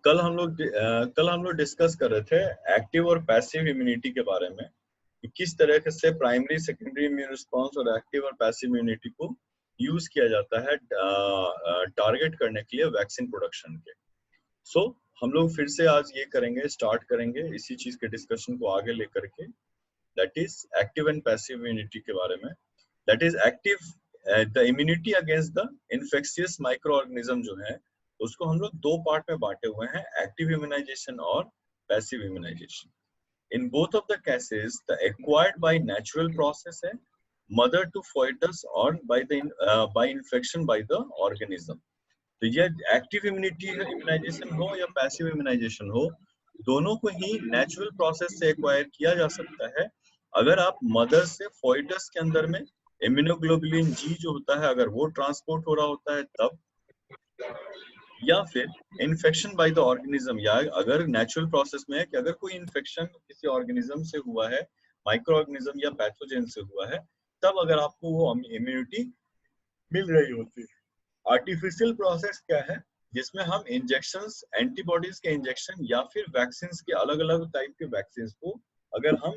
कल हम लोग डिस्कस कर रहे थे एक्टिव और पैसिव इम्यूनिटी के बारे में कि किस तरह से प्राइमरी सेकेंडरी इम्यून रिस्पांस और एक्टिव और पैसिव इम्यूनिटी को यूज किया जाता है टारगेट करने के लिए वैक्सीन प्रोडक्शन के। हम लोग फिर से आज ये करेंगे, स्टार्ट करेंगे इसी चीज के डिस्कशन को आगे लेकर के, that is active and passive immunity के बारे में। That is active the immunity against the infectious micro organism जो है उसको हम लोग दो पार्ट में बांटे हुए हैं, एक्टिव इम्यूनाइजेशन और passive immunization. In both of the cases, the acquired by natural process है, mother to fetus or by infection by the organism। तो ये एक्टिव इम्यूनाइजेशन हो या पैसिव इम्यूनाइजेशन हो, दोनों को ही नेचुरल प्रोसेस से एक्वायर किया जा सकता है। अगर आप मदर से फोइटस के अंदर में इम्यूनोग्लोबुलिन जी जो होता है अगर वो ट्रांसपोर्ट हो रहा होता है तब, या फिर इन्फेक्शन बाय द ऑर्गेनिज्म, या अगर नेचुरल प्रोसेस में है कि अगर कोई इन्फेक्शन किसी ऑर्गेनिज्म से हुआ है, माइक्रो ऑर्गेनिज्म या पैथोजेन से हुआ है, तब अगर आपको वो इम्यूनिटी मिल रही होती है। आर्टिफिशियल प्रोसेस क्या है, जिसमें हम इंजेक्शंस, एंटीबॉडीज के इंजेक्शन या फिर वैक्सीन के अलग अलग टाइप के वैक्सीन को अगर हम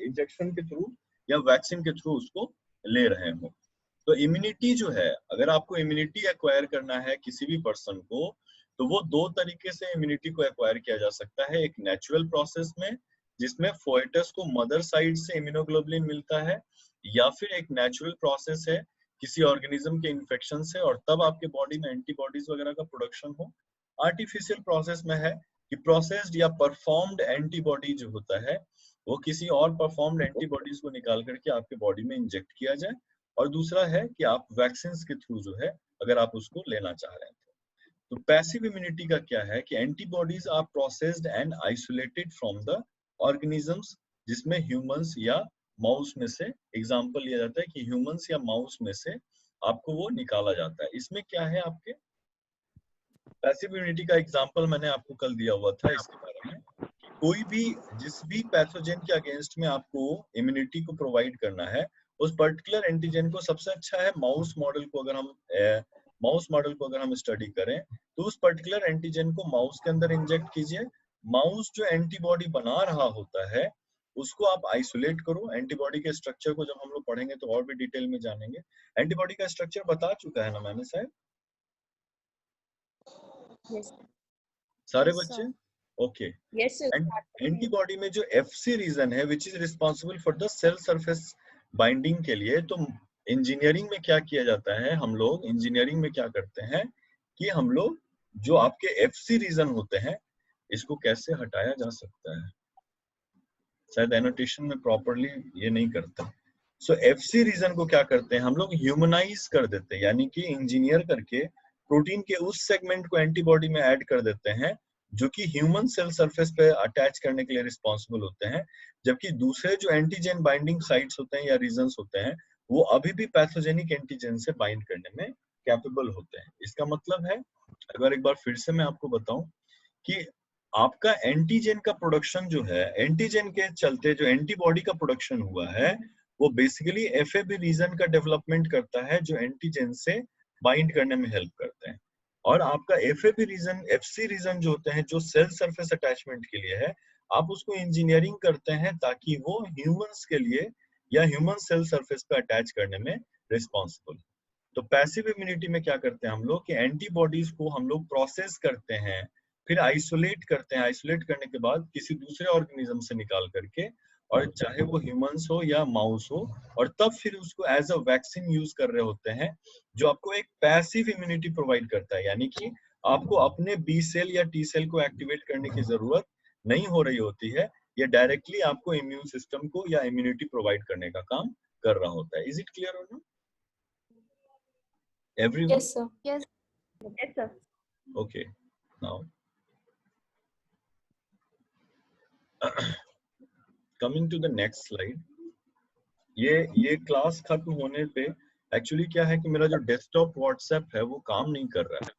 इंजेक्शन के थ्रू या वैक्सीन के थ्रू उसको ले रहे हो। तो इम्यूनिटी जो है, अगर आपको इम्यूनिटी एक्वायर करना है किसी भी पर्सन को, तो वो दो तरीके से इम्यूनिटी को एक्वायर किया जा सकता है। एक नेचुरल प्रोसेस में जिसमें फोइटस को मदर साइड से इम्यूनोग्लोबुलिन मिलता है, या फिर एक नेचुरल प्रोसेस है किसी ऑर्गेनिज्म के इन्फेक्शन से और तब आपके बॉडी में एंटीबॉडीज वगैरह का प्रोडक्शन हो। आर्टिफिशियल प्रोसेस में है कि प्रोसेस्ड या परफॉर्म्ड एंटीबॉडी जो होता है वो किसी और परफॉर्म्ड एंटीबॉडीज को निकाल करके आपके बॉडी में इंजेक्ट किया जाए, और दूसरा है कि आप वैक्सीन के थ्रू जो है अगर आप उसको लेना चाह रहे हैं। तो पैसिव इम्यूनिटी का क्या है कि antibodies are processed and isolated from the organisms, जिसमें ह्यूमंस या माउस में से एग्जांपल लिया जाता है कि ह्यूमंस या माउस में से आपको वो निकाला जाता है। इसमें क्या है, आपके पैसिव इम्यूनिटी का एग्जांपल मैंने आपको कल दिया हुआ था इसके बारे में कि कोई भी जिस भी पैथोजेन के अगेंस्ट में आपको इम्यूनिटी को प्रोवाइड करना है, उस पर्टिकुलर एंटीजन को सबसे अच्छा है माउस मॉडल को अगर हम स्टडी करें तो उस पर्टिकुलर एंटीजन को माउस के अंदर इंजेक्ट कीजिए। माउस जो एंटीबॉडी बना रहा होता है उसको आप आइसोलेट करो। एंटीबॉडी के स्ट्रक्चर को जब हम लोग पढ़ेंगे तो और भी डिटेल में जानेंगे। एंटीबॉडी का स्ट्रक्चर बता चुका है ना मैंने शायद, Yes. सारे Yes, बच्चे? sir. Okay. Yes, sir. Antibody में जो एफसी रीजन है which is responsible for the cell surface binding के लिए, तो इंजीनियरिंग में क्या किया जाता है, हम लोग इंजीनियरिंग में क्या करते हैं कि हम लोग जो आपके एफसी रीजन होते हैं इसको कैसे हटाया जा सकता है, शायद एनोटेशन में प्रॉपरली ये नहीं करते। सो एफसी रीजन को क्या करते हैं हम लोग, ह्यूमनाइज कर देते हैं, यानी कि इंजीनियर करके प्रोटीन के उस सेगमेंट को एंटीबॉडी में ऐड कर देते हैं जो कि ह्यूमन सेल सरफेस पे अटैच करने के लिए रिस्पॉन्सिबल होते हैं, जबकि दूसरे जो एंटीजन बाइंडिंग साइट्स होते हैं या रीजन्स होते हैं वो अभी भी पैथोजेनिक एंटीजन से बाइंड करने में कैपेबल होते हैं। इसका मतलब है, अगर एक बार फिर से मैं आपको बताऊं कि आपका एंटीजन का प्रोडक्शन जो है, एंटीजन के चलते जो एंटीबॉडी का प्रोडक्शन हुआ है वो बेसिकली एफएबी रीजन का डेवलपमेंट करता है जो एंटीजन से बाइंड करने में हेल्प करते हैं। और आपका एफएबी रीजन, एफसी रीजन जो होते हैं जो सेल सरफेस अटैचमेंट के लिए है, आप उसको इंजीनियरिंग करते हैं ताकि वो ह्यूमंस के लिए या ह्यूमन सेल सरफेस पे अटैच करने में रिस्पॉन्सिबल। तो पैसिव इम्यूनिटी में क्या करते हैं हम लोग कि एंटीबॉडीज को हम लोग प्रोसेस करते हैं, फिर आइसोलेट करते हैं, आइसोलेट करने के बाद किसी दूसरे ऑर्गेनिज्म से निकाल करके, और चाहे वो ह्यूमंस हो या माउस हो, और तब फिर उसको एज अ वैक्सीन यूज कर रहे होते हैं जो आपको एक पैसिव इम्यूनिटी प्रोवाइड करता है, यानी कि आपको अपने बी सेल या टी सेल को एक्टिवेट करने की जरूरत नहीं हो रही होती है, ये डायरेक्टली आपको इम्यून सिस्टम को या इम्यूनिटी प्रोवाइड करने का काम कर रहा होता है। इज इट क्लियर और no everyone? Yes, sir. Yes. Yes, sir. Okay, now coming to the next slide. ये क्लास खत्म होने पे एक्चुअली क्या है कि मेरा जो डेस्कटॉप व्हाट्सएप है वो काम नहीं कर रहा है।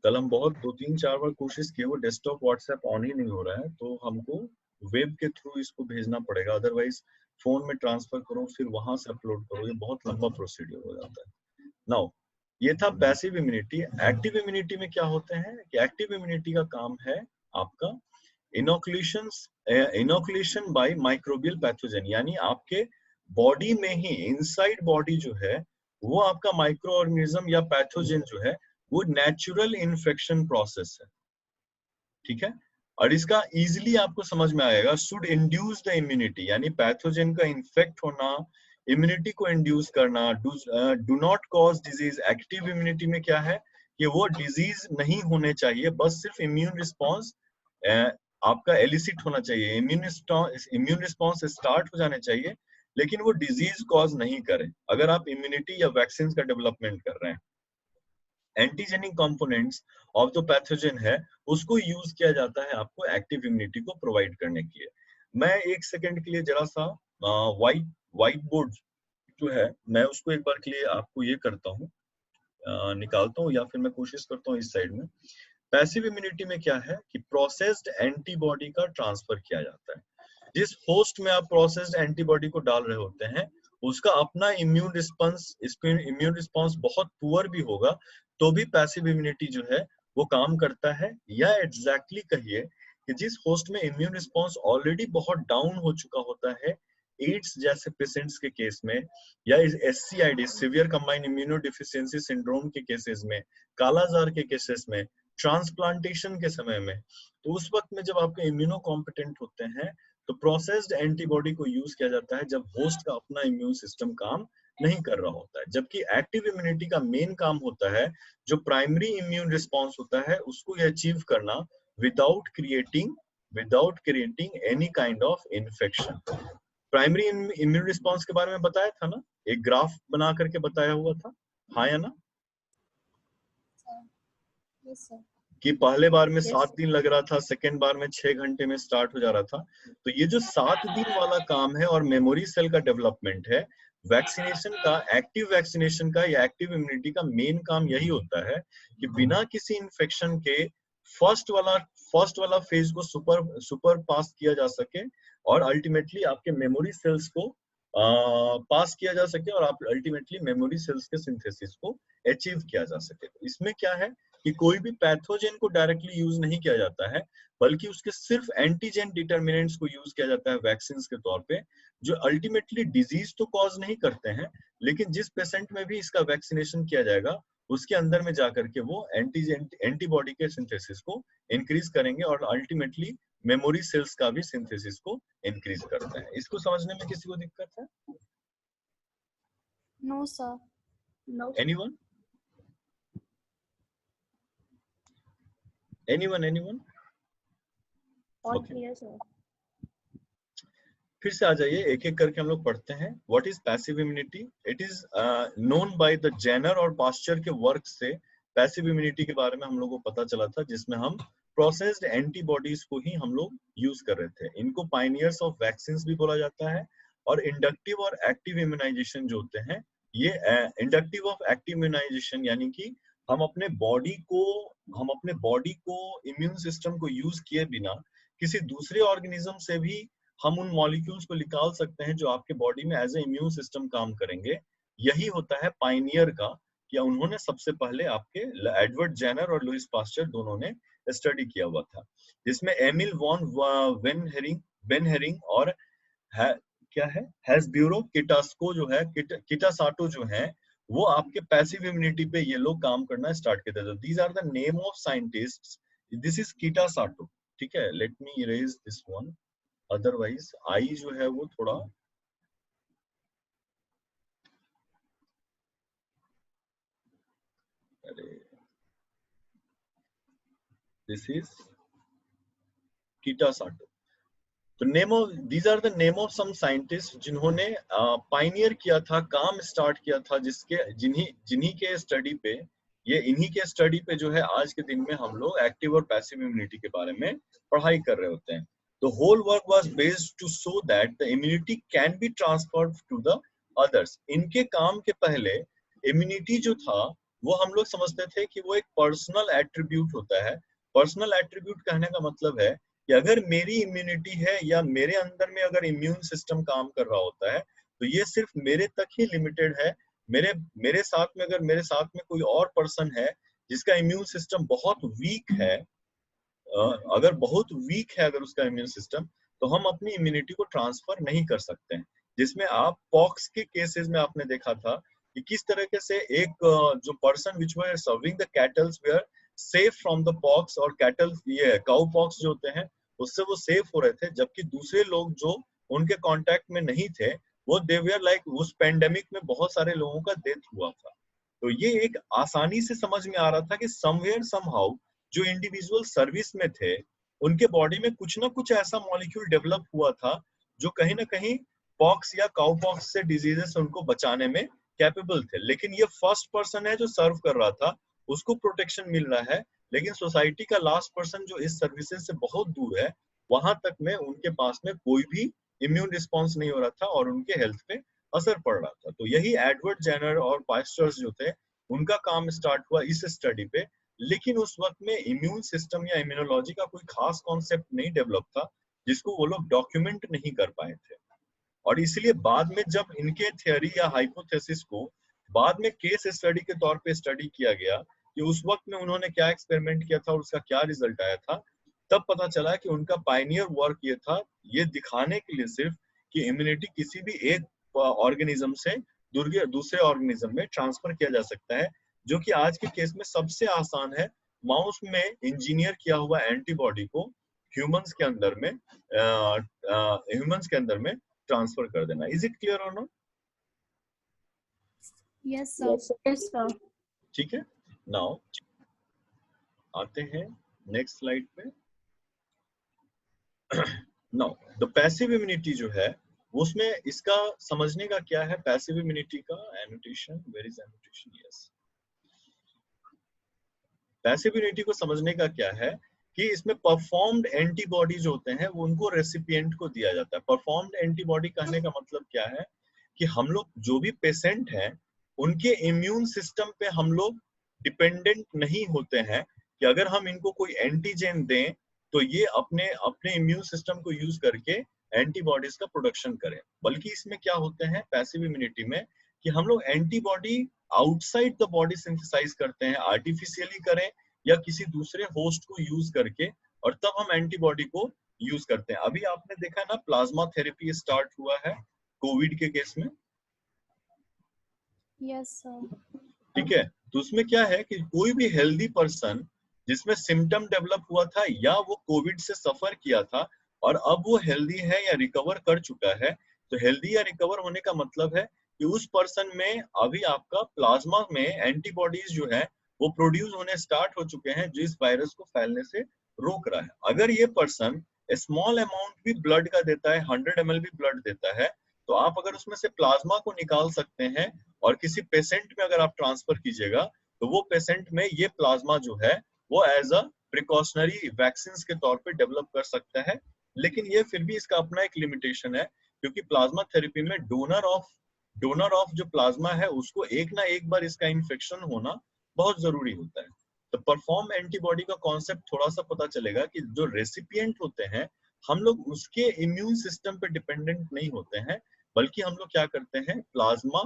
कल हम बहुत 2-3-4 बार कोशिश किए, वो डेस्कटॉप व्हाट्सएप ऑन ही नहीं हो रहा है, तो हमको वेब के थ्रू इसको भेजना पड़ेगा, अदरवाइज फोन में ट्रांसफर करो फिर वहां से अपलोड करो, ये बहुत लंबा प्रोसीड्यूर हो जाता है। नाउ ये था पैसिव इम्यूनिटी। एक्टिव इम्यूनिटी में क्या होते हैं कि एक्टिव इम्यूनिटी का काम है आपका इनोकुलेशन बाय माइक्रोबियल पैथोजन, यानी आपके बॉडी में ही इनसाइड बॉडी जो है वो आपका माइक्रो ऑर्गेनिज्म या पैथोजन जो है वो नेचुरल इन्फेक्शन प्रोसेस है, ठीक है। और इसका इजीली आपको समझ में आएगा, शुड इंड्यूस द इम्यूनिटी, यानी पैथोजन का इन्फेक्ट होना, इम्यूनिटी को इंड्यूस करना, do not cause disease. Active immunity में क्या है कि वो डिजीज नहीं होने चाहिए, बस सिर्फ इम्यून रिस्पॉन्स आपका एलिसिट होना चाहिए, इम्यून रिस्पॉन्स स्टार्ट हो जाने चाहिए, लेकिन वो डिजीज कॉज नहीं करे अगर आप इम्यूनिटी या वैक्सीन का डेवलपमेंट कर रहे हैं। Antigenic components of the pathogen है उसको यूज किया जाता है आपको एक्टिव इम्यूनिटी को प्रोवाइड करने के लिए। मैं एक सेकंड के लिए जरा सा व्हाइट बोर्ड जो है मैं उसको एक बार के लिए आपको ये करता हूँ, निकालता हूँ, या फिर मैं कोशिश करता हूँ इस साइड में। पैसिव इम्यूनिटी में क्या है कि प्रोसेस्ड एंटीबॉडी का ट्रांसफर किया जाता है। जिस होस्ट में आप प्रोसेस्ड एंटीबॉडी को डाल रहे होते हैं उसका अपना इम्यून रिस्पॉन्स बहुत पुअर भी होगा तो भी पैसिव इम्यूनिटी जो है वो काम करता है। या एग्जैक्टली कहिए कि जिस होस्ट में इम्यून रिस्पॉन्स ऑलरेडी बहुत डाउन हो चुका होता है, एड्स जैसे पेशेंट्स के केस में, या SCID severe combined immuno deficiency syndrome के केसेस में, कालाजार के केसेस में, ट्रांसप्लांटेशन के समय में, तो उस वक्त में जब आपके इम्यूनो कॉम्पिटेंट होते हैं तो प्रोसेस्ड एंटीबॉडी को यूज किया जाता है जब होस्ट का अपना इम्यून सिस्टम काम नहीं कर रहा होता है। जबकि एक्टिव इम्यूनिटी का मेन काम होता है जो प्राइमरी इम्यून रिस्पॉन्स होता है उसको अचीव करना without creating any kind of infection. Primary immune response के बारे में बताया था ना, एक ग्राफ बना करके बताया हुआ था, हाँ या ना, Yes, sir. कि पहले बार में Yes. 7 दिन लग रहा था, सेकेंड बार में 6 घंटे में स्टार्ट हो जा रहा था। तो ये जो 7 दिन वाला काम है और मेमोरी सेल का डेवलपमेंट है, वैक्सीनेशन का, एक्टिव वैक्सीनेशन का या एक्टिव इम्यूनिटी का मेन काम यही होता है कि बिना किसी इन्फेक्शन के फर्स्ट वाला फेज को सुपर पास किया जा सके और अल्टीमेटली आपके मेमोरी सेल्स को पास किया जा सके और आप अल्टीमेटली मेमोरी सेल्स के सिंथेसिस को अचीव किया जा सके। तो इसमें क्या है कि कोई भी पैथोजन को डायरेक्टली यूज नहीं किया जाता है, बल्कि उसके सिर्फ एंटीजन डिटर्मिनेंट्स को यूज किया जाता है वैक्सीन के तौर पे, जो अल्टीमेटली डिजीज तो कॉज नहीं करते हैं, लेकिन जिस पेशेंट में भी इसका वैक्सीनेशन किया जाएगा उसके अंदर में जाकर के वो एंटीबॉडी के सिंथेसिस को इंक्रीज करेंगे और अल्टीमेटली मेमोरी सेल्स का भी सिंथेसिस को इंक्रीज करते हैं। इसको समझने में किसी को दिक्कत है? No, sir. No. Anyone? All Okay. clear, sir. फिर से आ जाइए, एक एक करके हम लोग पढ़ते हैं। What is passive immunity? It is known by the Jenner और पास्चर के वर्क से पैसिव इम्यूनिटी के बारे में हम लोग को पता चला था, जिसमें हम प्रोसेस्ड एंटीबॉडीज को ही हम लोग यूज कर रहे थे। इनको पायनियर्स ऑफ वैक्सीन्स भी बोला जाता है। और इंडक्टिव और एक्टिव इम्यूनाइजेशन जो होते हैं, ये इंडक्टिव ऑफ एक्टिव इम्यूनाइजेशन यानी कि हम अपने बॉडी को इम्यून सिस्टम को यूज किए बिना किसी दूसरे ऑर्गेनिज्म से भी हम उन मॉलिक्यूल्स को निकाल सकते हैं जो आपके बॉडी में एज ए इम्यून सिस्टम काम करेंगे। यही होता है पायनियर का, कि उन्होंने सबसे पहले आपके एडवर्ड जेनर और लुइस पास्चर दोनों ने स्टडी किया हुआ था, जिसमें एमिल वॉन वेन हेरिंग और क्या है हैस्ब्यूरो किटास्को जो है किटासाटो जो है, वो आपके पैसिव इम्यूनिटी पे ये लोग काम करना स्टार्ट करते थे। These are the name of scientists. This is Kitasato, ठीक है। Let me erase this one, otherwise I जो है वो थोड़ा दिस इज किटासाटो। तो these are the name of some scientist जिन्होंने पाइनियर किया था, काम स्टार्ट किया था, जिन्हीं के स्टडी पे इन्हीं के स्टडी पे जो है आज के दिन में हम लोग एक्टिव और पैसिव इम्यूनिटी के बारे में पढ़ाई कर रहे होते हैं। The whole work was based to show that the immunity can be transferred to the others. इनके काम के पहले इम्यूनिटी जो था वो हम लोग समझते थे कि वो एक पर्सनल एट्रीब्यूट होता है। पर्सनल एट्रीब्यूट कहने का मतलब है कि अगर मेरी इम्यूनिटी है या मेरे अंदर में अगर इम्यून सिस्टम काम कर रहा होता है तो ये सिर्फ मेरे तक ही लिमिटेड है, मेरे मेरे साथ में, अगर मेरे साथ में कोई और पर्सन है जिसका इम्यून सिस्टम बहुत वीक है, अगर बहुत वीक है अगर उसका इम्यून सिस्टम, तो हम अपनी इम्यूनिटी को ट्रांसफर नहीं कर सकते हैं। जिसमें आप पॉक्स के केसेस में आपने देखा था कि किस तरीके से एक जो person which were serving the cattles where safe from the pox, और कैटल ये काउ पॉक्स जो होते हैं उससे वो सेफ हो रहे थे, जबकि दूसरे लोग जो उनके कांटेक्ट में नहीं थे वो दे वेयर लाइक उस पेंडेमिक में बहुत सारे लोगों का डेथ हुआ था। तो ये एक आसानी से समझ में आ रहा था कि समवेयर समहाउ जो इंडिविजुअल सर्विस में थे उनके बॉडी में कुछ ना कुछ ऐसा मॉलिक्यूल डेवलप हुआ था जो कहीं ना कहीं पॉक्स या काउ पॉक्स से डिजीजेस उनको बचाने में कैपेबल थे। लेकिन ये फर्स्ट पर्सन है जो सर्व कर रहा था, उसको प्रोटेक्शन मिल रहा है, लेकिन सोसाइटी का लास्ट पर्सन जो इस सर्विसेज से बहुत दूर है, वहां तक में उनके पास में कोई भी इम्यून रिस्पॉन्स नहीं हो रहा था और उनके हेल्थ पे असर पड़ रहा था। तो यही एडवर्ड जेनर और पास्चर्स जो थे उनका काम स्टार्ट हुआ इस स्टडी पे। लेकिन उस वक्त में इम्यून सिस्टम या इम्यूनोलॉजी का कोई खास कॉन्सेप्ट नहीं डेवलप था जिसको वो लोग डॉक्यूमेंट नहीं कर पाए थे। और इसलिए बाद में जब इनके थ्योरी या हाइपोथेसिस को बाद में केस स्टडी के तौर पे स्टडी किया गया कि उस वक्त में उन्होंने क्या एक्सपेरिमेंट किया था और उसका क्या रिजल्ट आया था, तब पता चला कि उनका पायनियर वर्क ये था, ये दिखाने के लिए सिर्फ कि इम्यूनिटी किसी भी एक ऑर्गेनिज्म से दूसरे ऑर्गेनिज्म में ट्रांसफर किया जा सकता है, जो कि आज के केस में सबसे आसान है माउस में इंजीनियर किया हुआ एंटीबॉडी को ह्यूमंस के अंदर में ट्रांसफर कर देना। Is it clear or not? Yes, sir. Yes, sir. ठीक है, नाउ आते हैं नेक्स्ट स्लाइड पे। नाउ द पैसिव इम्यूनिटी जो है उसमें इसका समझने का क्या है, पैसिव इम्यूनिटी का annotation, where is annotation, yes. Passive immunity को समझने का क्या है कि इसमें परफॉर्म्ड एंटीबॉडी जो होते हैं वो उनको रेसिपिएंट को दिया जाता है। परफॉर्म्ड एंटीबॉडी कहने का मतलब क्या है कि हम लोग जो भी पेशेंट हैं उनके इम्यून सिस्टम पे हम लोग डिपेंडेंट नहीं होते हैं कि अगर हम इनको कोई एंटीजन दें तो ये अपने अपने इम्यून सिस्टम को यूज करके एंटीबॉडीज का प्रोडक्शन करें। बल्कि इसमें क्या होते हैं पैसिव इम्यूनिटी में कि हम लोग antibody outside the body synthesize करते हैं, आर्टिफिशियली करें या किसी दूसरे होस्ट को यूज करके, और तब हम एंटीबॉडी को यूज करते हैं। अभी आपने देखा ना प्लाज्मा थेरेपी स्टार्ट हुआ है कोविड के केस में, Yes, sir. ठीक है। तो उसमें क्या है कि कोई भी हेल्दी पर्सन जिसमें सिम्टम डेवलप हुआ था या वो कोविड से सफर किया था और अब वो हेल्दी है या रिकवर कर चुका है, तो हेल्दी या रिकवर होने का मतलब है कि उस पर्सन में अभी आपका प्लाज्मा में एंटीबॉडीज जो है वो प्रोड्यूस होने स्टार्ट हो चुके हैं जो इस वायरस को फैलने से रोक रहा है। अगर ये पर्सन स्मॉल अमाउंट भी ब्लड का देता है, 100 ml भी ब्लड देता है, तो आप अगर उसमें से प्लाज्मा को निकाल सकते हैं और किसी पेशेंट में अगर आप ट्रांसफर कीजिएगा तो वो पेशेंट में ये प्लाज्मा जो है वो एज अ प्रिकॉशनरी वैक्सीन के तौर पे डेवलप कर सकता है। लेकिन ये फिर भी इसका अपना एक लिमिटेशन है, क्योंकि प्लाज्मा थेरेपी में डोनर ऑफ जो प्लाज्मा है उसको एक ना एक बार इसका इन्फेक्शन होना बहुत जरूरी होता है। तो परफॉर्म एंटीबॉडी का कॉन्सेप्ट थोड़ा सा पता चलेगा कि जो रेसिपिएंट होते हैं हम लोग उसके इम्यून सिस्टम पे डिपेंडेंट नहीं होते हैं, बल्कि हम लोग क्या करते हैं प्लाज्मा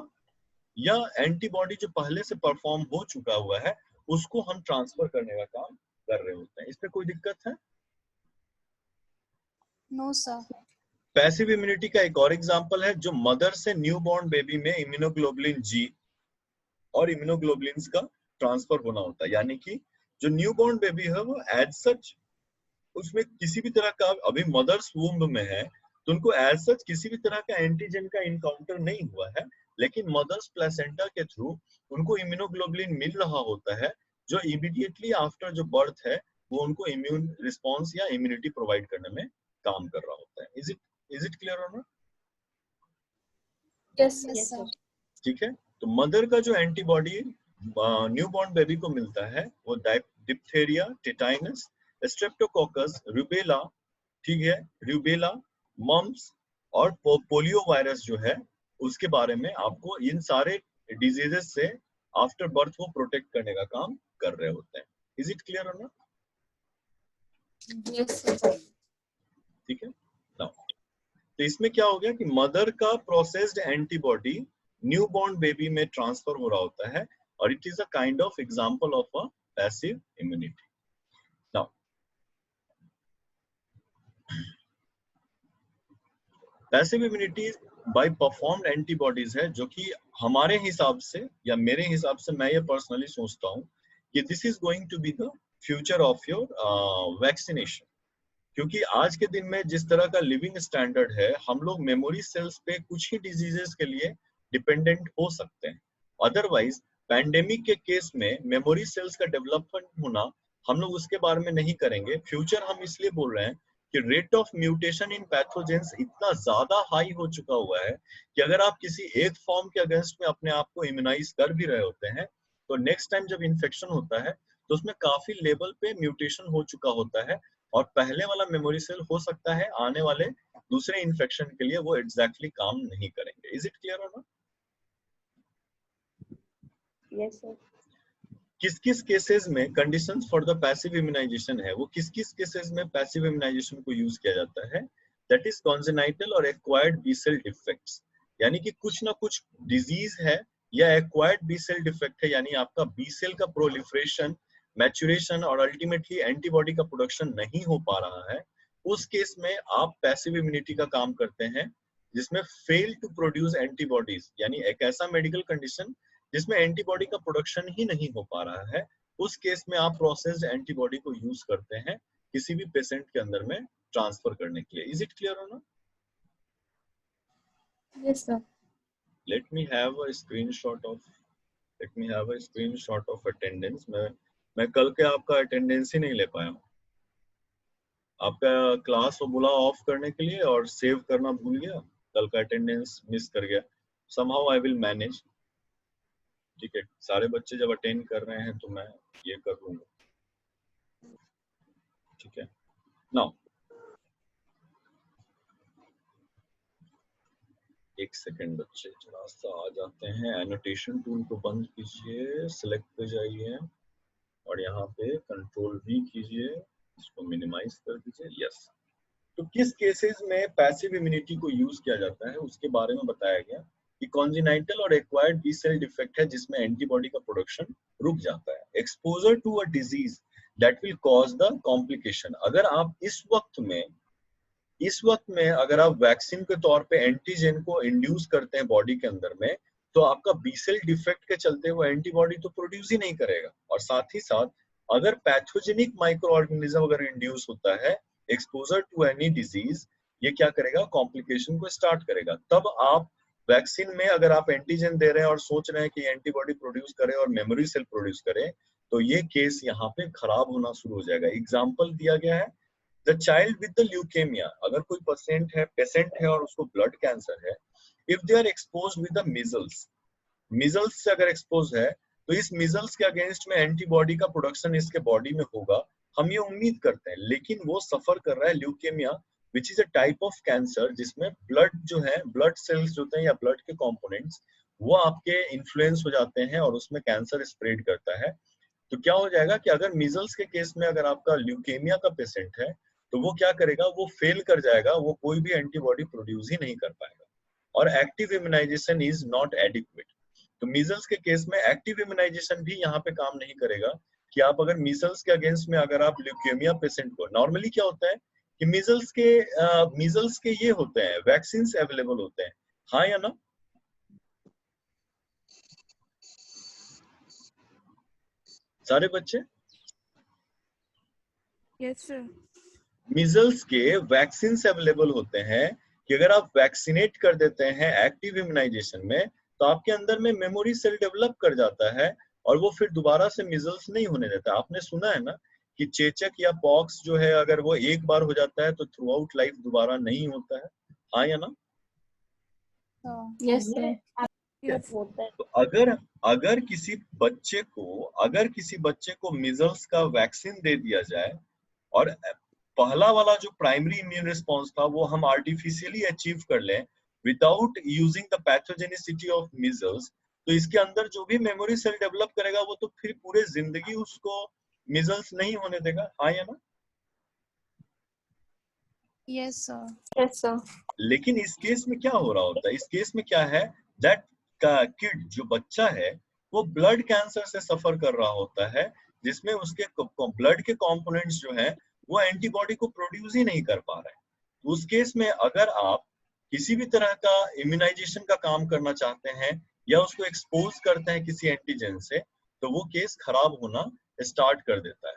या एंटीबॉडी जो पहले से परफॉर्म हो चुका हुआ है उसको हम ट्रांसफर करने का काम कर रहे होते हैं। इसमें कोई दिक्कत है? No, sir. पैसिव इम्यूनिटी का एक और एग्जांपल है जो मदर से न्यूबॉर्न बेबी में इम्यूनोग्लोबुलिन जी और इम्यूनोग्लोबुलिन्स का ट्रांसफर होना होता है। यानी कि जो न्यूबॉर्न बेबी है वो एज सच उसमें किसी भी तरह का, अभी मदर्स वूम्ब में है तो उनको एज सच किसी भी तरह का एंटीजन का इनकाउंटर नहीं हुआ है, लेकिन मदर्स प्लेसेंटा के थ्रू उनको इम्यूनोग्लोबुलिन मिल रहा होता है जो इमीडिएटली आफ्टर जो बर्थ है वो उनको इम्यून रिस्पॉन्स या इम्यूनिटी प्रोवाइड करने में काम कर रहा होता है। Is it clear or not? Yes, Yes, yes, sir. sir. ठीक है। तो मदर का जो एंटीबॉडी न्यूबॉर्न बेबी को मिलता है वो डिप्थेरिया, टेटाइनस, स्ट्रेप्टोकोकस, रूबेला, ठीक है, रूबेला, मम्स और पोलियो वायरस जो है उसके बारे में आपको इन सारे डिजीजेस से आफ्टर बर्थ को प्रोटेक्ट करने का काम कर रहे होते हैं। Is it clear or not? Yes, sir. ठीक है। नाउ तो इसमें क्या हो गया कि मदर का processed antibody new born baby में ट्रांसफर हो रहा होता है, और it is a kind of example of a passive immunity. Now passive immunity bye performed antibodies है, जो कि हमारे हिसाब से या मेरे हिसाब से मैं ये पर्सनली सोचता हूँ कि this is going to be the future of your vaccination. क्योंकि आज के दिन में जिस तरह का लिविंग स्टैंडर्ड है, हम लोग मेमोरी सेल्स पे कुछ ही डिजीजेस के लिए डिपेंडेंट हो सकते हैं। अदरवाइज पैंडेमिक के केस में मेमोरी सेल्स का डेवलपमेंट होना, हम लोग उसके बारे में नहीं करेंगे। फ्यूचर हम इसलिए बोल रहे हैं कि rate of mutation in pathogens इतना ज्यादा हाई हो चुका हुआ है कि अगर आप किसी एक फॉर्म के अगेंस्ट में अपने आप को इम्यूनाइज कर भी रहे होते हैं, तो नेक्स्ट टाइम जब इन्फेक्शन होता है तो उसमें काफी लेवल पे म्यूटेशन हो चुका होता है, और पहले वाला मेमोरी सेल हो सकता है आने वाले दूसरे इन्फेक्शन के लिए वो एग्जैक्टली काम नहीं करेंगे। Is it clear or not? Yes, sir. किस किस केसेस में conditions for the passive immunization है, वो किस किस केसेस में पैसिव इम्यूनाइजेशन को यूज किया जाता है? दैट इज कॉन्जेनाइटल और एक्वायर्ड बी सेल डिफेक्ट्स, यानी कि कुछ ना कुछ डिजीज है या एक्वायर्ड बी सेल डिफेक्ट है, यानी आपका बी सेल का प्रोलिफरेशन, मैच्योरेशन और अल्टीमेटली एंटीबॉडी का प्रोडक्शन नहीं हो पा रहा है। उस केस में आप पैसिव इम्यूनिटी का काम करते हैं, जिसमें फेल टू प्रोड्यूस एंटीबॉडीज, यानी एक ऐसा मेडिकल कंडीशन जिसमें एंटीबॉडी का प्रोडक्शन ही नहीं हो पा रहा है, उस केस में आप प्रोसेस्ड एंटीबॉडी को यूज करते हैं किसी भी पेशेंट के अंदर में ट्रांसफर करने के लिए। Is it clear or not? Yes, sir. Let me have a screenshot of attendance. मैं कल के आपका अटेंडेंस ही नहीं ले पाया हूँ। आपका क्लास वो बोला ऑफ करने के लिए और सेव करना भूल गया, कल का अटेंडेंस मिस कर गया। Somehow I will manage. ठीक है, सारे बच्चे जब अटेंड कर रहे हैं तो मैं ये कर लूंगा। ठीक है, नाउ एक सेकेंड बच्चे थोड़ा सा आ जाते हैं। एनोटेशन टूल को बंद कीजिए, सिलेक्ट पे जाइए और यहाँ पे कंट्रोल V कीजिए, इसको मिनिमाइज कर दीजिए। यस, तो किस केसेस में पैसिव इम्यूनिटी को यूज किया जाता है उसके बारे में बताया गया कि कॉन्जेनाइटल और एक्वायर्ड बी सेल डिफेक्ट है जिसमें एंटीबॉडी का प्रोडक्शन रुक जाता है। Exposure to a disease that will cause the complication. अगर आप इस वक्त में अगर आप वैक्सीन के तौर पे एंटीजन को इंड्यूस करते हैं बॉडी के अंदर में, तो आपका बी सेल डिफेक्ट के चलते वो एंटीबॉडी तो प्रोड्यूस ही नहीं करेगा। और साथ ही साथ अगर पैथोजेनिक माइक्रो ऑर्गेनिज्म अगर इंड्यूस होता है एक्सपोजर टू एनी डिजीज, ये क्या करेगा? कॉम्प्लिकेशन को स्टार्ट करेगा। तब आप वैक्सीन में अगर आप एंटीजन दे रहे हैं और सोच रहे हैं कि एंटीबॉडी प्रोड्यूस करे और मेमोरी सेल प्रोड्यूस करे, तो ये केस यहाँ पे खराब होना शुरू हो जाएगा। एग्जाम्पल दिया गया है, the child with the leukemia. अगर कोई पेशेंट है और उसको ब्लड कैंसर है, if they are exposed with the measles से अगर एक्सपोज है, तो इस मीजल्स के अगेंस्ट में एंटीबॉडी का प्रोडक्शन इसके बॉडी में होगा, हम ये उम्मीद करते हैं। लेकिन वो सफर कर रहा है leukaemia, which is a type of cancer जिसमें ब्लड जो है, ब्लड सेल्स जो होते हैं या ब्लड के कंपोनेंट्स, वो आपके इन्फ्लुएंस हो जाते हैं और उसमें कैंसर स्प्रेड करता है। तो क्या हो जाएगा कि अगर मीजल्स के केस में अगर आपका ल्यूकेमिया का पेशेंट है, तो वो क्या करेगा? वो फेल कर जाएगा, वो कोई भी एंटीबॉडी प्रोड्यूस ही नहीं कर पाएगा और active immunization is not adequate. तो मीजल्स के केस में एक्टिव इम्यूनाइजेशन भी यहाँ पे काम नहीं करेगा कि आप अगर मीजल्स के अगेंस्ट में अगर आप ल्यूकेमिया पेशेंट को, नॉर्मली क्या होता है कि मीजल्स के ये होते हैं, वैक्सीन अवेलेबल होते हैं, हाँ या ना? सारे बच्चे Yes, sir. मीजल्स के वैक्सीन अवेलेबल होते हैं कि अगर आप वैक्सीनेट कर देते हैं एक्टिव इम्यूनाइजेशन में, तो आपके अंदर में मेमोरी सेल डेवलप कर जाता है और वो फिर दोबारा से मीजल्स नहीं होने देता। आपने सुना है ना कि चेचक या पॉक्स जो है, अगर वो एक बार हो जाता है तो थ्रू आउट लाइफ दोबारा नहीं होता है, हाँ या ना? Yes, sir. Yes. होता है। तो अगर किसी बच्चे को मीजल्स का वैक्सीन दे दिया जाए और पहला वाला जो प्राइमरी इम्यून रिस्पॉन्स था वो हम आर्टिफिशियली अचीव कर लें without using the pathogenicity of measles, तो इसके अंदर जो भी मेमोरी सेल डेवलप करेगा वो तो फिर पूरे जिंदगी उसको मीजल्स नहीं होने देगा, हाँ या ना? Yes, sir. Yes, sir. लेकिन इस केस में क्या हो रहा होता है? इस केस में क्या है दैट का किड जो बच्चा है वो ब्लड कैंसर से सफर कर रहा होता है, जिसमें उसके ब्लड के कंपोनेंट्स जो है वो एंटीबॉडी को प्रोड्यूस ही नहीं कर पा रहे हैं। तो उस केस में अगर आप किसी भी तरह का इम्यूनाइजेशन का काम करना चाहते हैं या उसको एक्सपोज करते हैं किसी एंटीजन से, तो वो केस खराब होना स्टार्ट कर देता है।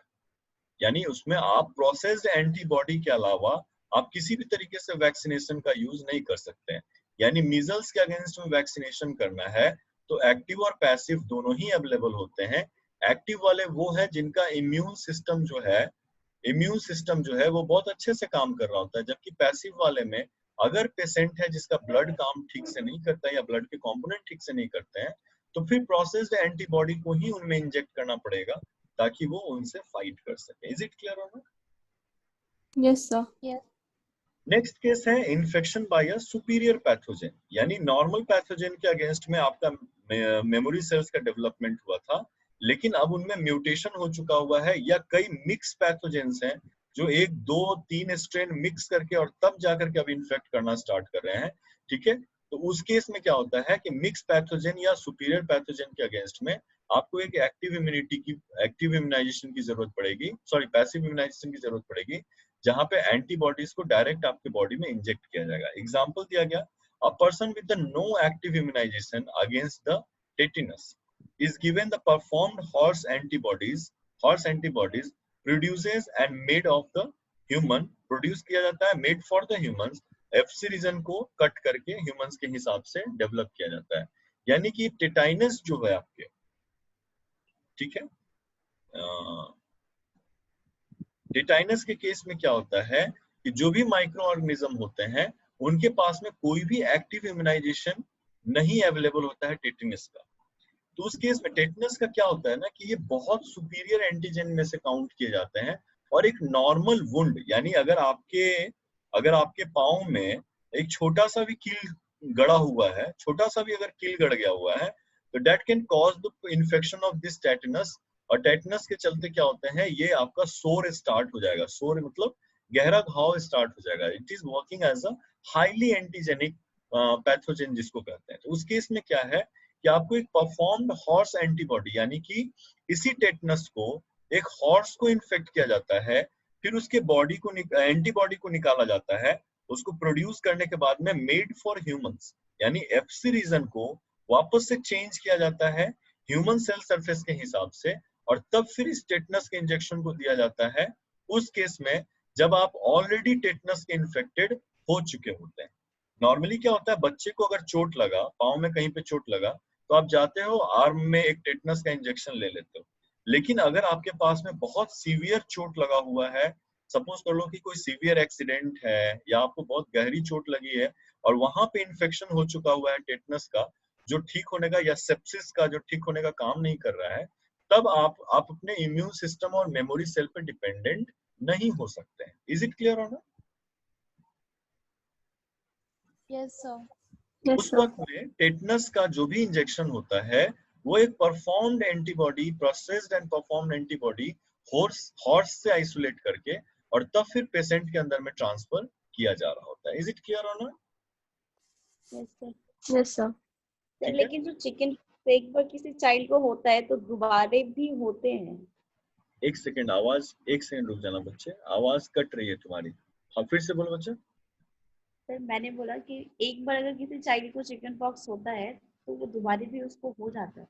यानी उसमें आप प्रोसेस्ड एंटीबॉडी के अलावा आप किसी भी तरीके से वैक्सीनेशन का यूज नहीं कर सकते हैं। यानी मीजल्स के अगेंस्ट में वैक्सीनेशन करना है तो एक्टिव और पैसिव दोनों ही अवेलेबल होते हैं। एक्टिव वाले वो है जिनका इम्यून सिस्टम जो है वो बहुत अच्छे से काम कर रहा होता है, जबकि पैसिव वाले में अगर पेशेंट है जिसका ब्लड काम ठीक से नहीं करता है या ब्लड के कंपोनेंट ठीक से नहीं करते हैं, तो फिर प्रोसेस्ड एंटीबॉडी को ही उनमें इंजेक्ट करना पड़ेगा ताकि वो उनसे फाइट कर सके। इज इट क्लियर होना? Yes sir. Yes. Next case है infection by a superior pathogen, यानी नॉर्मल पैथोजन के अगेंस्ट में आपका मेमोरी सेल्स का डेवलपमेंट हुआ था, लेकिन अब उनमें म्यूटेशन हो चुका हुआ है या कई मिक्स पैथोजेंस हैं जो 1, 2, 3 स्ट्रेन मिक्स करके और तब जाकर के अब इन्फेक्ट करना स्टार्ट कर रहे हैं। ठीक है, तो उस केस में क्या होता है कि मिक्स पैथोजन या सुपीरियर पैथोजन के अगेंस्ट में आपको एक एक्टिव इम्यूनाइजेशन की जरूरत पड़ेगी, पैसिव इम्यूनाइजेशन की जरूरत पड़ेगी, जहां पे एंटीबॉडीज को डायरेक्ट आपके बॉडी में इंजेक्ट किया जाएगा। एग्जांपल दिया गया, a person with the no active immunization against the tetanus is given the performed horse antibodies produces and made of the human produce किया जाता है, made for the humans, FC region को cut करके humans के हिसाब से develop किया जाता है। यानी कि टेटाइनस जो है आपके, ठीक है, टेटाइनस के केस में क्या होता है कि जो भी माइक्रो ऑर्गेनिज्म होते हैं उनके पास में कोई भी एक्टिव इम्यूनाइजेशन नहीं अवेलेबल होता है टेटिनस का। तो उस केस में टेटनस का क्या होता है ना कि ये बहुत सुपीरियर एंटीजन में से काउंट किए जाते हैं, और एक नॉर्मल वुंड, यानी अगर आपके पाँव में एक छोटा सा भी कील गड़ा हुआ है, छोटा सा भी अगर कील गड़ गया हुआ है, तो date can cause the infection of this tetanus. और टेटनस के चलते क्या होते हैं, ये आपका सोर स्टार्ट हो जाएगा, सोर मतलब गहरा घाव स्टार्ट हो जाएगा। It is working as a highly antigenic pathogen जिसको कहते हैं। तो उस केस में क्या है कि आपको एक परफॉर्म्ड हॉर्स एंटीबॉडी, यानी कि इसी टेटनस को एक हॉर्स को इन्फेक्ट किया जाता है, फिर उसके बॉडी को एंटीबॉडी को निकाला जाता है, उसको प्रोड्यूस करने के बाद में मेड फॉर ह्यूमंस, यानी एफसी रीजन को वापस से चेंज किया जाता है ह्यूमन सेल सरफेस के हिसाब से, और तब फिर इस टेटनस के इंजेक्शन को दिया जाता है उस केस में जब आप ऑलरेडी टेटनस के इन्फेक्टेड हो चुके होते हैं। नॉर्मली क्या होता है, बच्चे को अगर चोट लगा, पाँव में कहीं पे चोट लगा, तो आप जाते हो आर्म में एक टेटनस का इंजेक्शन ले लेते हो। लेकिन अगर आपके पास में बहुत सीवियर चोट लगा हुआ है, सपोज कर लो कि कोई सीवियर एक्सीडेंट है या आपको बहुत गहरी चोट लगी है और वहां पे इन्फेक्शन हो चुका हुआ है टेटनस का, जो ठीक होने का, या सेप्सिस का जो ठीक होने का काम नहीं कर रहा है, तब आप अपने इम्यून सिस्टम और मेमोरी सेल पे डिपेंडेंट नहीं हो सकते हैं। इज इट क्लियर होना? Yes sir. उस वक्त में टेटनस का जो भी इंजेक्शन होता है वो एक performed antibody, processed and performed antibody horse से आइसोलेट करके और तब फिर पेशेंट के अंदर में ट्रांसफर किया जा रहा होता है। Is it clear or not? Yes sir. Yes sir. लेकिन जो चिकन एक बार किसी चाइल्ड को होता है तो दोबारा भी होते हैं। एक सेकंड रुक जाना बच्चे, आवाज कट रही है तुम्हारी। हाँ फिर से बोलो बच्चे। सर मैंने बोला कि एक बार अगर किसी चाइल्ड को चिकन पॉक्स होता है तो वो दोबारा भी उसको हो जाता है।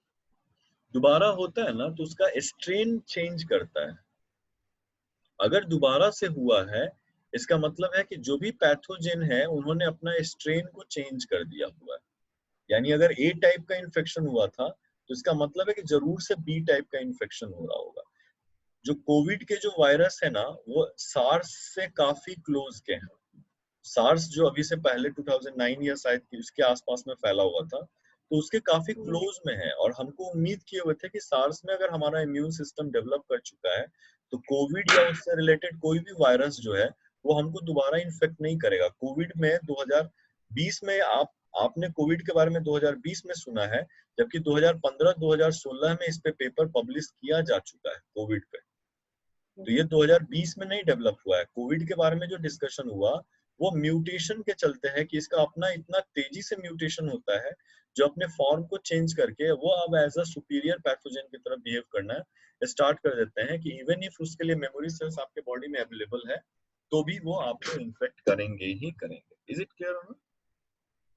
दोबारा होता है ना तो उसका स्ट्रेन चेंज करता है। अगर दोबारा से हुआ है इसका मतलब है कि जो भी पैथोजन है उन्होंने अपना स्ट्रेन को चेंज कर दिया हुआ है। यानी अगर ए टाइप का इन्फेक्शन हुआ था तो इसका मतलब है कि जरूर से बी टाइप का इन्फेक्शन हो रहा होगा। जो कोविड के जो वायरस है ना वो सार्स से काफी क्लोज के हैं। सार्स जो अभी से पहले 2009 या शायद उसके आसपास में फैला हुआ था, तो उसके काफी क्लोज में है, और हमको उम्मीद किए हुए थे कि सार्स में अगर हमारा इम्यून सिस्टम डेवलप कर चुका है तो कोविड या उससे रिलेटेड कोई भी वायरस जो है वो हमको दोबारा इन्फेक्ट नहीं करेगा। कोविड में 2020 में आपने कोविड के बारे में 2020 में सुना है, जबकि 2015-2016 में इस पे पेपर पब्लिश किया जा चुका है कोविड पे। तो ये 2020 में नहीं डेवलप हुआ है। कोविड के बारे में जो डिस्कशन हुआ वो म्यूटेशन के चलते है कि इसका अपना इतना तेजी से म्यूटेशन होता है जो अपने फॉर्म को चेंज करके वो अब एज अ सुपीरियर पैथोजन की तरह बिहेव करना स्टार्ट कर देते हैं कि इवन इफ उसके लिए मेमोरी सेल्स आपके बॉडी में अवेलेबल है तो भी वो आपको इन्फेक्ट करेंगे ही करेंगे। Is it clear?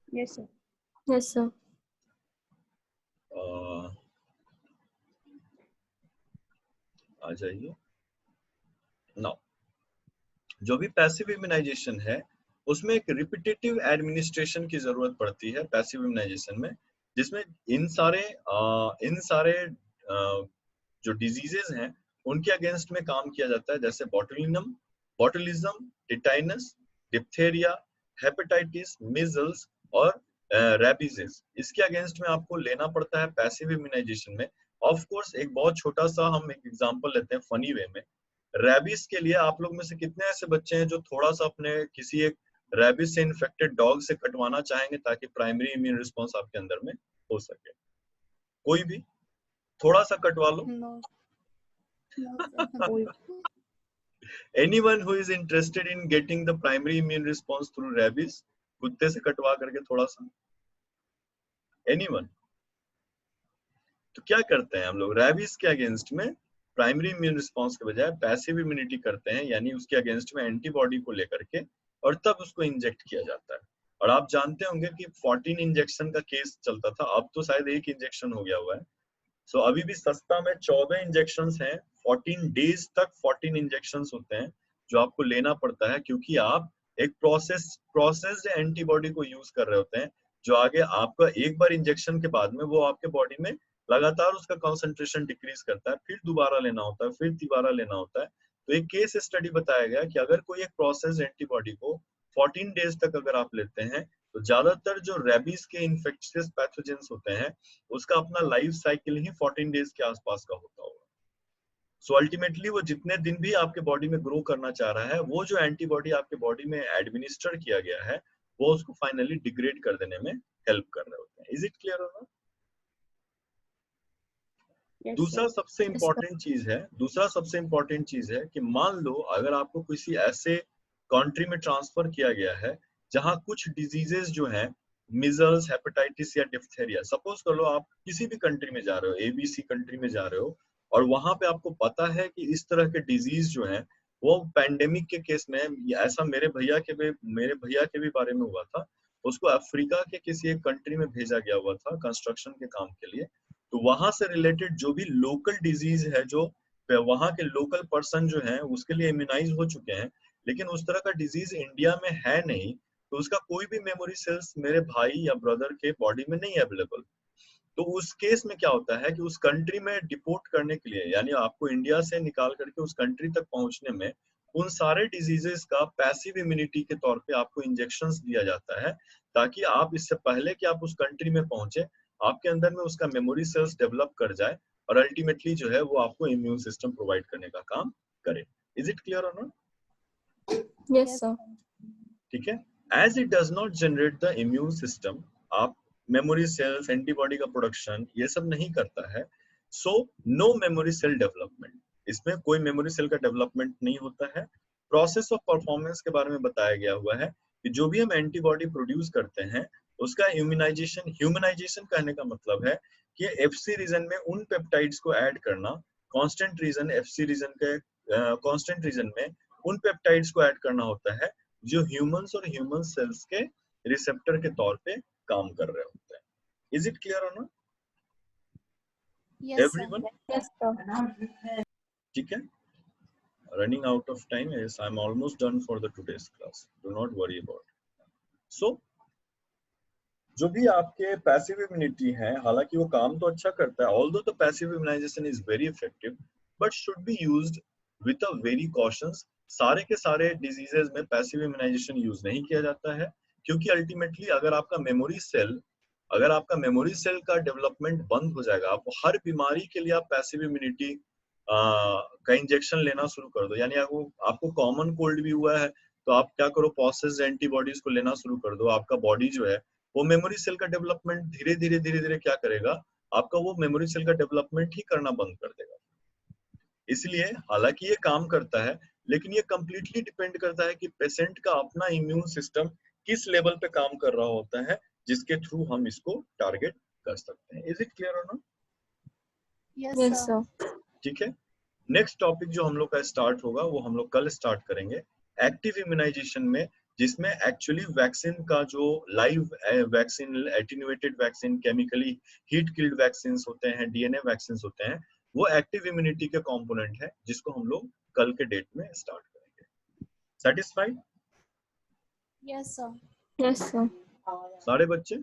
Yes sir. Yes sir. आ जाइए। नाउ जो भी पैसिव इम्यूनाइजेशन है उसमें एक रिपीटेटिव एडमिनिस्ट्रेशन की जरूरत पड़ती है पैसिव इम्यूनाइजेशन में, जिसमें इन सारे जो डिजीजेस हैं उनके अगेंस्ट में काम किया जाता है, जैसे बॉटुलिज्म, टिटाइनस, डिप्थेरिया, हेपेटाइटिस, मीजल्स और रैबीजेस। इसके अगेंस्ट में आपको लेना पड़ता है पैसिव इम्यूनाइजेशन में। ऑफ कोर्स एक बहुत छोटा सा हम एक एग्जांपल लेते हैं फनी वे में। रैबिस के लिए आप लोग में से कितने ऐसे बच्चे हैं जो थोड़ा सा अपने किसी एक रैबिस से इन्फेक्टेड डॉग से कटवाना चाहेंगे ताकि प्राइमरी इम्यून रिस्पांस आपके अंदर में हो सके? कोई भी थोड़ा सा कटवा लो। Anyone who is interested in getting the primary immune response through rabies, कुत्ते से कटवा करके थोड़ा सा? Anyone? तो क्या करते हैं हम लोग रैबिस के अगेंस्ट में प्राइमरी इम्यून रिस्पांस के बजाय पैसिव इम्यूनिटी करते हैं, यानी उसके अगेंस्ट में एंटीबॉडी को लेकर के, और तब उसको इंजेक्ट किया जाता है। और आप जानते होंगे कि 14 इंजेक्शन का केस चलता था, अब तो शायद एक इंजेक्शन हो गया हुआ है। सो अभी भी सस्ता में 14 इंजेक्शंस हैं, 14 डेज तक 14 इंजेक्शंस होते हैं जो आपको लेना पड़ता है, क्योंकि आप एक प्रोसेस्ड एंटीबॉडी को यूज कर रहे होते हैं जो आगे आपका एक बार इंजेक्शन के बाद में वो आपके बॉडी में लगातार उसका कंसंट्रेशन डिक्रीज करता है, फिर दोबारा लेना होता है, फिर दोबारा लेना होता है। तो एक केस स्टडी बताया गया कि अगर कोई एक प्रोसेस्ड एंटीबॉडी को 14 डेज तक अगर आप लेते हैं तो ज्यादातर जो रेबीज के इन्फेक्शियस पैथोजेंस होते हैं उसका अपना लाइफ साइकिल ही 14 डेज के आसपास का होता होगा। सो अल्टीमेटली वो जितने दिन भी आपके बॉडी में ग्रो करना चाह रहा है, वो जो एंटीबॉडी आपके बॉडी में एडमिनिस्टर किया गया है वो उसको फाइनली डिग्रेड कर देने में हेल्प कर रहे होते हैं। Is it clear? होना दूसरा सबसे इम्पोर्टेंट चीज है कि मान लो अगर आपको किसी ऐसे कंट्री में ट्रांसफर किया गया है जहां कुछ डिजीजेस जो हैं, मिजल्स, हेपेटाइटिस या डिप्थेरिया, सपोज कर लो आप किसी भी कंट्री में जा रहे हो, एबीसी कंट्री में जा रहे हो, और वहां पे आपको पता है कि इस तरह के डिजीज जो हैं वो पैंडेमिक के केस में, ऐसा मेरे भैया के भी बारे में हुआ था। उसको अफ्रीका के किसी एक कंट्री में भेजा गया हुआ था कंस्ट्रक्शन के काम के लिए। तो वहां से रिलेटेड जो भी लोकल डिजीज है, जो वहां के लोकल पर्सन जो हैं उसके लिए इम्यूनाइज हो चुके हैं, लेकिन उस तरह का डिजीज इंडिया में है नहीं, तो उसका कोई भी मेमोरी सेल्स मेरे भाई या ब्रदर के बॉडी में नहीं अवेलेबल। तो उस केस में क्या होता है कि उस कंट्री में डिपोर्ट करने के लिए, यानी आपको इंडिया से निकाल करके उस कंट्री तक पहुंचने में उन सारे डिजीजेस का पैसिव इम्यूनिटी के तौर पे आपको इंजेक्शंस दिया जाता है, ताकि आप इससे पहले कि आप उस कंट्री में पहुंचे आपके अंदर में उसका मेमोरी सेल्स डेवलप कर जाए और अल्टीमेटली जो है वो आपको इम्यून सिस्टम प्रोवाइड करने का काम करे। Is it clear or not? Yes sir. ठीक है। As it does not generate the immune system, आप मेमोरी सेल्स, एंटीबॉडी का प्रोडक्शन ये सब नहीं करता है, so no memory cell development, इसमें कोई मेमोरी सेल का डेवलपमेंट नहीं होता है। प्रोसेस ऑफ परफॉर्मेंस के बारे में बताया गया हुआ है कि जो भी हम एंटीबॉडी प्रोड्यूस करते हैं उसका इम्यूनाइजेशन, ह्यूमनाइजेशन कहने का मतलब है कि एफसी रीजन में उन पेप्टाइड्स को ऐड करना, कांस्टेंट रीजन एफसी रीजन के कांस्टेंट रीजन में उन पेप्टाइड्स को ऐड करना होता है जो ह्यूमंस और ह्यूमन सेल्स के रिसेप्टर के तौर पे काम कर रहे होते हैं। Is it clear or not? Everyone? Yes sir. ठीक है। Running out of time, yes, I'm almost done for the today's class. Do not worry about it. So, जो भी आपके पैसिव इम्यूनिटी है, हालांकि वो काम तो अच्छा करता है, although the passive immunization is very effective, but should be used with a very cautious. सारे के सारे डिजीजेस में पैसिव इम्यूनाइजेशन यूज नहीं किया जाता है, क्योंकि अल्टीमेटली अगर आपका मेमोरी सेल का डेवलपमेंट बंद हो जाएगा, आप हर बीमारी के लिए आप पैसिव इम्यूनिटी का इंजेक्शन लेना शुरू कर दो, यानी आपको कॉमन कोल्ड भी हुआ है तो आप क्या करो, प्रोसेस्ड एंटीबॉडीज को लेना शुरू कर दो, आपका बॉडी जो है वो मेमोरी सेल का डेवलपमेंट धीरे धीरे क्या करेगा, आपका वो मेमोरी सेल का डेवलपमेंट ही करना बंद कर देगा। इसलिए हालांकि ये काम करता है, लेकिन ये कंप्लीटली डिपेंड करता है कि पेशेंट का अपना इम्यून सिस्टम किस लेवल पे काम कर रहा होता है, जिसके थ्रू हम इसको टारगेट कर सकते हैं। Is it clear or not? Yes, sir. ठीक है। नेक्स्ट टॉपिक जो हम लोग का स्टार्ट होगा वो हम लोग कल स्टार्ट करेंगे एक्टिव इम्यूनाइजेशन में, जिसमें एक्चुअली वैक्सीन का जो live vaccine, attenuated vaccine, chemically heat killed vaccine होते हैं, डीएनए वैक्सीन होते हैं, वो एक्टिव इम्यूनिटी के कंपोनेंट है, जिसको हम लोग कल के डेट में स्टार्ट करेंगे। Satisfied yes sir. Yes, sir. सारे बच्चे?